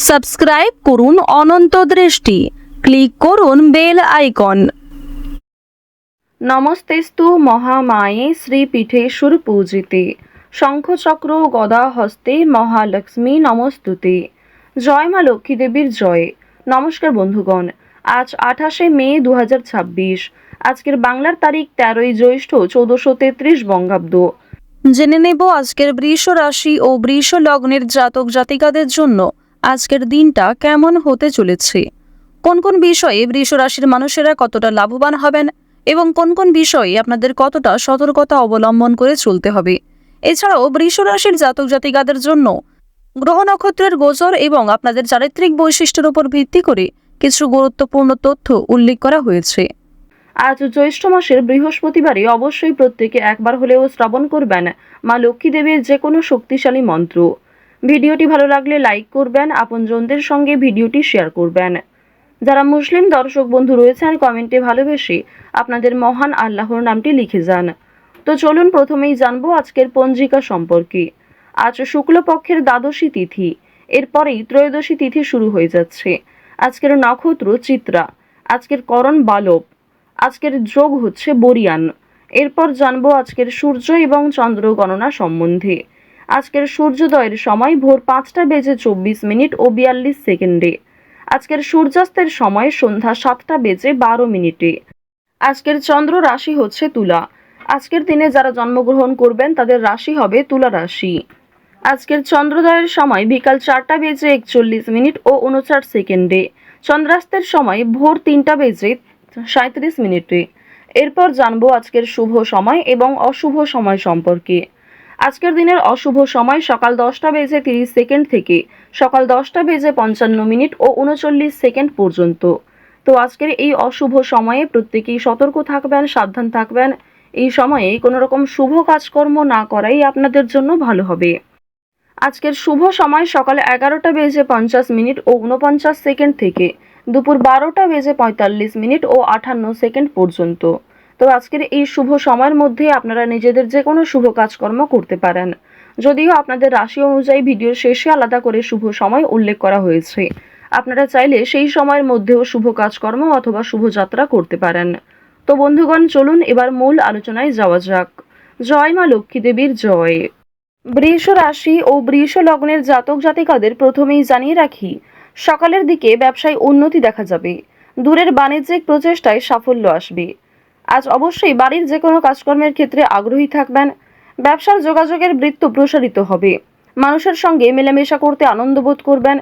Subscribe করুন অনন্ত দৃষ্টি, click করুন বেল আইকন। নমস্তেস্তু মহামায়ে শ্রীপীঠেশ্বর পূজিতে, শঙ্খচক্র গদা হস্তে মহালক্ষ্মী নমস্তুতে। জয় মা লক্ষ্মী দেবীর জয়। নমস্কার বন্ধুগণ, আজ 28শে মে 2026। আজকের বাংলার তারিখ 13ই জ্যৈষ্ঠ 1433 বঙ্গাব্দ। জেনে নেব আজকের বৃষ রাশি ও বৃষ লগ্নের জাতক জাতিকাদের জন্য আজকের দিনটা কেমন হতে চলেছে, কোন কোন বিষয়ে বৃষ রাশির মানুষেরা কতটা লাভবান হবেন এবং কোন কোন বিষয়ে আপনাদের কতটা সতর্কতা অবলম্বন করে চলতে হবে। এছাড়াও বৃষ রাশির জাতক জাতিকাদের জন্য গ্রহ নক্ষত্রের গোচর এবং আপনাদের চারিত্রিক বৈশিষ্ট্যের উপর ভিত্তি করে কিছু গুরুত্বপূর্ণ তথ্য উল্লেখ করা হয়েছে। আজ জ্যৈষ্ঠ মাসের বৃহস্পতিবারে অবশ্যই প্রত্যেকে একবার হলেও শ্রবণ করবেন মা লক্ষ্মী দেবীর যে কোনো শক্তিশালী মন্ত্র। ভিডিওটি ভালো লাগলে লাইক করবেন, আপনজনদের সঙ্গে ভিডিওটি শেয়ার করবেন। যারা মুসলিম দর্শক বন্ধু রয়েছেন কমেন্টে ভালোবেসে আপনাদের মহান আল্লাহর নামটি লিখে যান। তো চলুন প্রথমেই জানবো আজকের পঞ্জিকা সম্পর্কে। আজ শুক্লপক্ষের দ্বাদশী তিথি, এরপরেই ত্রয়োদশী তিথি শুরু হয়ে যাচ্ছে। আজকের নক্ষত্র চিত্রা, আজকের করণ বালব, আজকের যোগ হচ্ছে বরিয়ান। এরপর জানবো আজকের সূর্য এবং চন্দ্র গণনা সম্বন্ধে। আজকের সূর্যোদয়ের সময় ভোর 5টা বেজে 24 মিনিট ও 42 সেকেন্ডে। আজকের সূর্যাস্তের সময় সন্ধ্যা 7টা বেজে 12 মিনিটে। আজকের চন্দ্র রাশি হচ্ছে তুলা। আজকের দিনে যারা জন্মগ্রহণ করবেন তাদের রাশি হবে তুলা রাশি। আজকের চন্দ্রোদয়ের সময় বিকাল 4টা বেজে 41 মিনিট ও 59 সেকেন্ডে। চন্দ্রাস্তের সময় ভোর 3টা বেজে 37 মিনিটে। এরপর জানবো আজকের শুভ সময় এবং অশুভ সময় সম্পর্কে। আজকের দিনের অশুভ সময় সকাল 10টা বেজে 30 সেকেন্ড থেকে সকাল 10টা বেজে 55 মিনিট ও 39 সেকেন্ড পর্যন্ত। তো আজকের এই অশুভ সময়ে প্রত্যেকেই সতর্ক থাকবেন, সাবধান থাকবেন। এই সময়ে কোনো রকম শুভ কাজকর্ম না করাই আপনাদের জন্য ভালো হবে। আজকের শুভ সময় সকাল 11টা বেজে 50 মিনিট ও 49 সেকেন্ড থেকে দুপুর 12টা বেজে 45 মিনিট ও 58 সেকেন্ড পর্যন্ত। তো আজকের এই শুভ সময়ের মধ্যে আপনারা নিজেদের যে কোনো শুভ কাজকর্ম করতে পারেন, যদিও আপনাদের রাশি অনুযায়ী ভিডিওর শেষে আলাদা করে শুভ সময় উল্লেখ করা হয়েছে। আপনারা চাইলে সেই সময়ের মধ্যেও শুভ কাজকর্ম অথবা শুভযাত্রা করতে পারেন। তো বন্ধুগণ, চলুন এবার মূল আলোচনায় যাওয়া যাক। জয় মা লক্ষ্মী দেবীর জয়। বৃষ রাশি ও বৃষ লগ্নের জাতক জাতিকাদের প্রথমেই জানিয়ে রাখি, সকালের দিকে ব্যবসায় উন্নতি দেখা যাবে, দূরের বাণিজ্যিক প্রচেষ্টায় সাফল্য আসবে। আজ অবশ্যই বাড়ির যে কোনো কাজকর্মের ক্ষেত্রে আগ্রহী থাকবেন। ব্যবসার যোগাযোগের বৃত্ত প্রসারিত হবে, মানুষের সঙ্গে মেলামেশা করতে আনন্দ বোধ করবেন।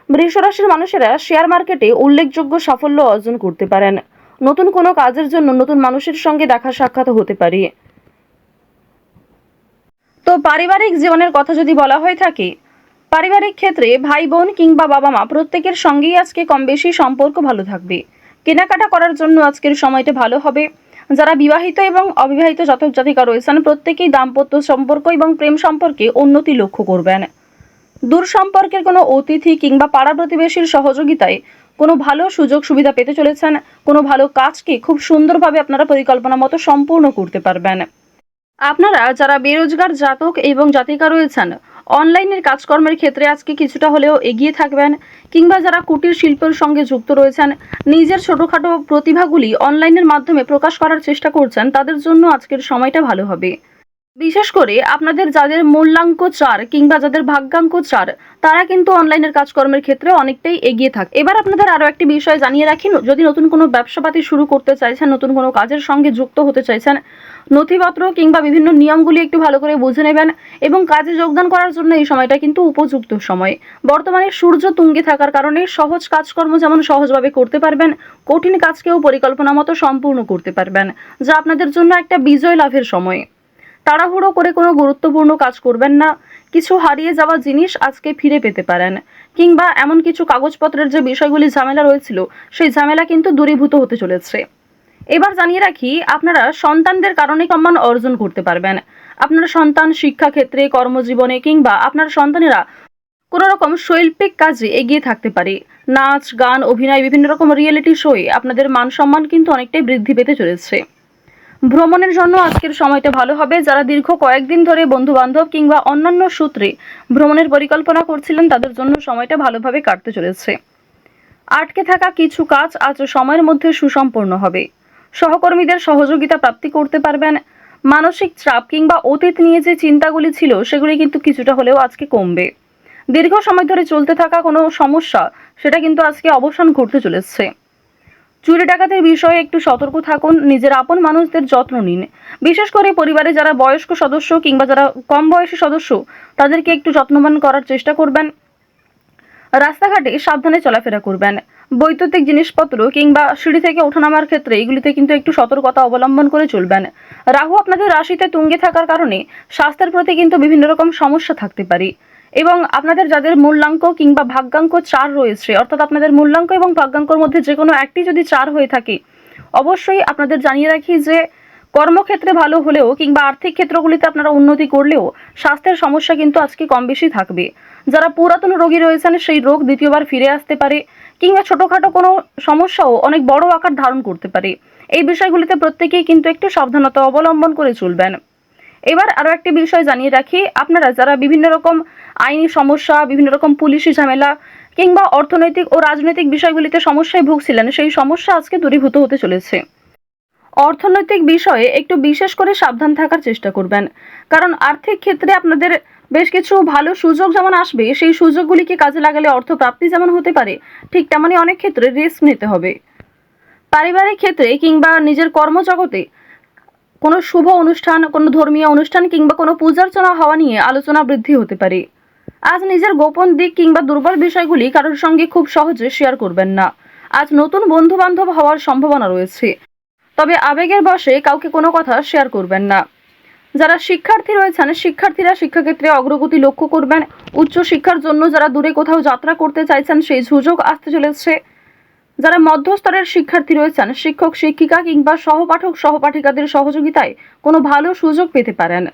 বৃষ রাশির মানুষেরা শেয়ার মার্কেটে উল্লেখযোগ্য সাফল্য অর্জন করতে পারেন। নতুন কোনো কাজের জন্য নতুন মানুষের সঙ্গে দেখা সাক্ষাৎ হতে পারে। তো পারিবারিক জীবনের কথা যদি বলা হয়ে থাকে, পারিবারিক ক্ষেত্রে ভাই বোন কিংবা বাবা মা প্রত্যেকের সঙ্গেই আজকে কম বেশি সম্পর্ক ভালো থাকবে। কেনাকাটা করার জন্য আজকের সময়টা ভালো হবে। যারা বিবাহিত এবং অবিবাহিত জাতক জাতিকা রয়েছেন প্রত্যেকেই দাম্পত্য সম্পর্ক এবং প্রেম সম্পর্কে উন্নতি লক্ষ্য করবেন। দূর সম্পর্কের কোনো অতিথি কিংবা পাড়া প্রতিবেশীর সহযোগিতায় কোনো ভালো সুযোগ সুবিধা পেতে চলেছেন। কোনো ভালো কাজকে খুব সুন্দরভাবে আপনারা পরিকল্পনা মতো সম্পূর্ণ করতে পারবেন। আপনারা যারা বেরোজগার জাতক এবং জাতিকা রয়েছেন অনলাইনের কাজকর্মের ক্ষেত্রে আজকে কিছুটা হলেও এগিয়ে থাকবেন, কিংবা যারা কুটির শিল্পের সঙ্গে যুক্ত রয়েছেন নিজের ছোটোখাটো প্রতিভাগুলি অনলাইনের মাধ্যমে প্রকাশ করার চেষ্টা করছেন, তাদের জন্য আজকের সময়টা ভালো হবে। বিশেষ করে আপনাদের যাদের মূল্যাঙ্ক 4 কিংবা যাদের ভাগ্যাঙ্ক 4 তারা কিন্তু অনলাইনের কাজকর্মের ক্ষেত্রে অনেকটাই এগিয়ে থাকে। এবার আপনাদের আরও একটি বিষয় জানিয়ে রাখি, যদি নতুন কোনো ব্যবসাপাতি শুরু করতে চাইছেন, নতুন কোনো কাজের সঙ্গে যুক্ত হতে চাইছেন, নথিপত্র কিংবা বিভিন্ন নিয়মগুলি একটু ভালো করে বুঝে নেবেন এবং কাজে যোগদান করার জন্য এই সময়টা কিন্তু উপযুক্ত সময়। বর্তমানে সূর্য তুঙ্গে থাকার কারণে সহজ কাজকর্ম যেমন সহজভাবে করতে পারবেন, কঠিন কাজকেও পরিকল্পনা মতো সম্পূর্ণ করতে পারবেন, যা আপনাদের জন্য একটা বিজয় লাভের সময়। তাড়াহুড়ো করে কোনো গুরুত্বপূর্ণ কাজ করবেন না। কিছু হারিয়ে যাওয়া জিনিস আজকে ফিরে পেতে পারেন, কিংবা এমন কিছু কাগজপত্রের যে বিষয়গুলি ঝামেলা রয়েছিল সেই ঝামেলা কিন্তু দূরীভূত হতে চলেছে। এবার জানিয়ে রাখি, আপনারা সন্তানদের কারণে সম্মান অর্জন করতে পারবেন। আপনার সন্তান শিক্ষাক্ষেত্রে, কর্মজীবনে কিংবা আপনার সন্তানেরা কোনো রকম শৈল্পিক কাজে এগিয়ে থাকতে পারে। নাচ, গান, অভিনয়, বিভিন্ন রকম রিয়েলিটি শোয়ে আপনাদের মান সম্মান কিন্তু অনেকটাই বৃদ্ধি পেতে চলেছে। ভ্রমণের জন্য আজকের সময়টা ভালো হবে। যারা দীর্ঘ কয়েকদিন ধরে বন্ধু-বান্ধব কিংবা অন্যান্য সূত্রে ভ্রমণের পরিকল্পনা করছিলেন, তাদের জন্য সময়টা ভালোভাবে কাটতে চলেছে। আটকে থাকা কিছু কাজ আজ সময়ের মধ্যে সুসম্পন্ন হবে। সহকর্মীদের সহযোগিতা প্রাপ্তি করতে পারবেন। মানসিক চাপ কিংবা অতীত নিয়ে যে চিন্তাগুলি ছিল, সেগুলি কিন্তু কিছুটা হলেও আজকে কমবে। দীর্ঘ সময় ধরে চলতে থাকা কোনো সমস্যা, সেটা কিন্তু আজকে অবসান ঘটতে চলেছে। চুরি ডাকাতির বিষয়ে একটু সতর্ক থাকুন। নিজের আপন মানুষদের যত্ন নিন। বিশেষ করে পরিবারে যারা বয়স্ক সদস্য কিংবা যারা কম বয়সী সদস্য, তাদেরকে একটু যত্নবান করার চেষ্টা করবেন। রাস্তাঘাটে সাবধানে চলাফেরা করবেন। বৈদ্যুতিক জিনিসপত্র কিংবা সিঁড়ি থেকে ওঠানামার ক্ষেত্রে এগুলিতে কিন্তু একটু সতর্কতা অবলম্বন করে চলবেন। রাহু আপনাদের রাশিতে তুঙ্গে থাকার কারণে স্বাস্থ্যের প্রতি কিন্তু বিভিন্ন রকম সমস্যা থাকতে পারে। এবং আপনাদের যাদের মূল্যাঙ্ক কিংবা ভাগ্যাঙ্ক 4 রয়েছে, অর্থাৎ আপনাদের মূল্যাঙ্ক এবং ভাগ্যাঙ্কর মধ্যে যে কোনো একটি যদি 4 হয়ে থাকে, অবশ্যই আপনাদের জানিয়ে রাখি যে কর্মক্ষেত্রে ভালো হলেও কিংবা আর্থিক ক্ষেত্রগুলিতে আপনারা উন্নতি করলেও স্বাস্থ্যের সমস্যা কিন্তু আজকে কম বেশি থাকবে। যারা পুরাতন রোগী রয়েছেন, সেই রোগ দ্বিতীয়বার ফিরে আসতে পারে কিংবা ছোটোখাটো কোনো সমস্যাও অনেক বড় আকার ধারণ করতে পারে। এই বিষয়গুলিতে প্রত্যেকেই কিন্তু একটু সাবধানতা অবলম্বন করে চলবেন। এবার আরও একটি বিষয় জানিয়ে রাখি, আপনারা যারা বিভিন্ন রকম আইনি সমস্যা, বিভিন্ন রকম পুলিশি ঝামেলা কিংবা অর্থনৈতিক ও রাজনৈতিক বিষয়গুলিতে সমস্যায় ভুগছিলেন, সেই সমস্যা আজকে দূরীভূত হতে চলেছে। অর্থনৈতিক বিষয়ে একটু বিশেষ করে সাবধান থাকার চেষ্টা করবেন, কারণ আর্থিক ক্ষেত্রে আপনাদের বেশ কিছু ভালো সুযোগ যেমন আসবে, সেই সুযোগগুলিকে কাজে লাগালে অর্থপ্রাপ্তি যেমন হতে পারে, ঠিক তেমনই অনেক ক্ষেত্রে রিস্ক নিতে হবে। পারিবারিক ক্ষেত্রে কিংবা নিজের কর্মজগতে কোনো শুভ অনুষ্ঠান, কোনো ধর্মীয় অনুষ্ঠান কিংবা কোনো পূজার্চনা হওয়া নিয়ে আলোচনা বৃদ্ধি হতে পারে। আজ নিজের গোপন দিক কিংবা দুর্বল বিষয়গুলি কারোর সঙ্গে খুব সহজে শেয়ার করবেন না। আজ নতুন বন্ধু বান্ধব হওয়ার সম্ভাবনা রয়েছে, তবে আবেগের বশে কাউকে কোনো কথা শেয়ার করবেন না। যারা শিক্ষার্থী রয়েছেন, শিক্ষার্থীরা শিক্ষাক্ষেত্রে অগ্রগতি লক্ষ্য করবেন। উচ্চ শিক্ষার জন্য যারা দূরে কোথাও যাত্রা করতে চাইছেন, সেই সুযোগ আসতে চলেছে। যারা মধ্যস্তরের শিক্ষার্থী রয়েছেন, শিক্ষক শিক্ষিকা কিংবা সহপাঠক সহপাঠিকাদের সহযোগিতায় কোনো ভালো সুযোগ পেতে পারেন।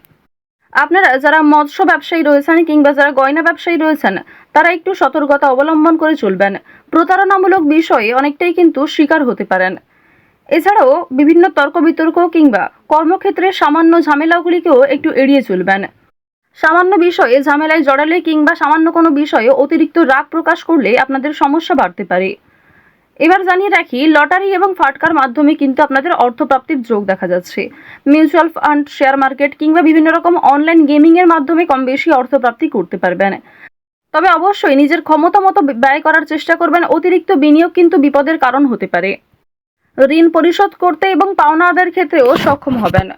আপনারা যারা মৎস্য ব্যবসায়ী রয়েছেন কিংবা যারা গয়না ব্যবসায়ী রয়েছেন, তারা একটু সতর্কতা অবলম্বন করে চলবেন। প্রতারণামূলক বিষয়ে অনেকটাই কিন্তু শিকার হতে পারেন। এছাড়াও বিভিন্ন তর্ক বিতর্ক কিংবা কর্মক্ষেত্রে সামান্য ঝামেলাগুলিকেও একটু এড়িয়ে চলবেন। সামান্য বিষয়ে ঝামেলায় জড়ালে কিংবা সামান্য কোনো বিষয়ে অতিরিক্ত রাগ প্রকাশ করলে আপনাদের সমস্যা বাড়তে পারে। এবার জানিয়ে রাখি, লটারি এবং ফাটকার মাধ্যমে কিন্তু আপনাদের অর্থপ্রাপ্তির যোগ দেখা যাচ্ছে। মিউচুয়াল ফান্ড, শেয়ার মার্কেট কিংবা বিভিন্ন রকম অনলাইন গেমিং এর মাধ্যমে কম বেশি অর্থপ্রাপ্তি করতে পারবেন। তবে অবশ্যই নিজের ক্ষমতা মতো ব্যয় করার চেষ্টা করবেন। অতিরিক্ত বিনিয়োগ কিন্তু বিপদের কারণ হতে পারে। ঋণ পরিশোধ করতে এবং পাওনা আদায়ের ক্ষেত্রেও সক্ষম হবেন।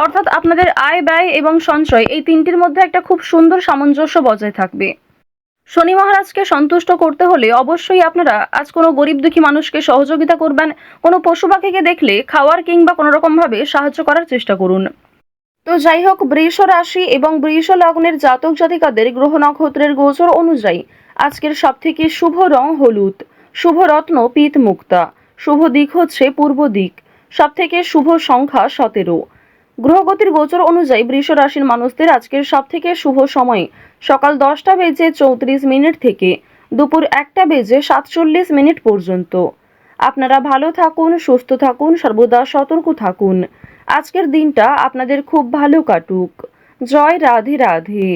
অর্থাৎ আপনাদের আয়, ব্যয় এবং সঞ্চয়, এই তিনটির মধ্যে একটা খুব সুন্দর সামঞ্জস্য বজায় থাকবে। শনি মহারাজকে সন্তুষ্ট করতে হলে অবশ্যই আপনারা আজ কোনো গরিব দুঃখী মানুষকে সহযোগিতা করবেন। কোনো পশু পাখিকে দেখলে খাওয়ার কিংবা কোনো রকমভাবে সাহায্য করার চেষ্টা করুন। তো যাই হোক, বৃষ রাশি এবং বৃষ লগ্নের জাতক জাতিকাদের গ্রহ নক্ষত্রের গোচর অনুযায়ী আজকের সবথেকে শুভ রং হলুদ, শুভ রত্ন পিত মুক্তা, শুভ দিক হচ্ছে পূর্ব দিক, সবথেকে শুভ সংখ্যা 17। গ্রহগতির গোচর অনুযায়ী বৃষ রাশির মানুষদের আজকের সবথেকে শুভ সময় সকাল 10টা বেজে 34 মিনিট থেকে দুপুর 1টা বেজে 47 মিনিট পর্যন্ত। আপনারা ভালো থাকুন, সুস্থ থাকুন, সর্বদা সতর্ক থাকুন। আজকের দিনটা আপনাদের খুব ভালো কাটুক। জয় রাধে রাধে।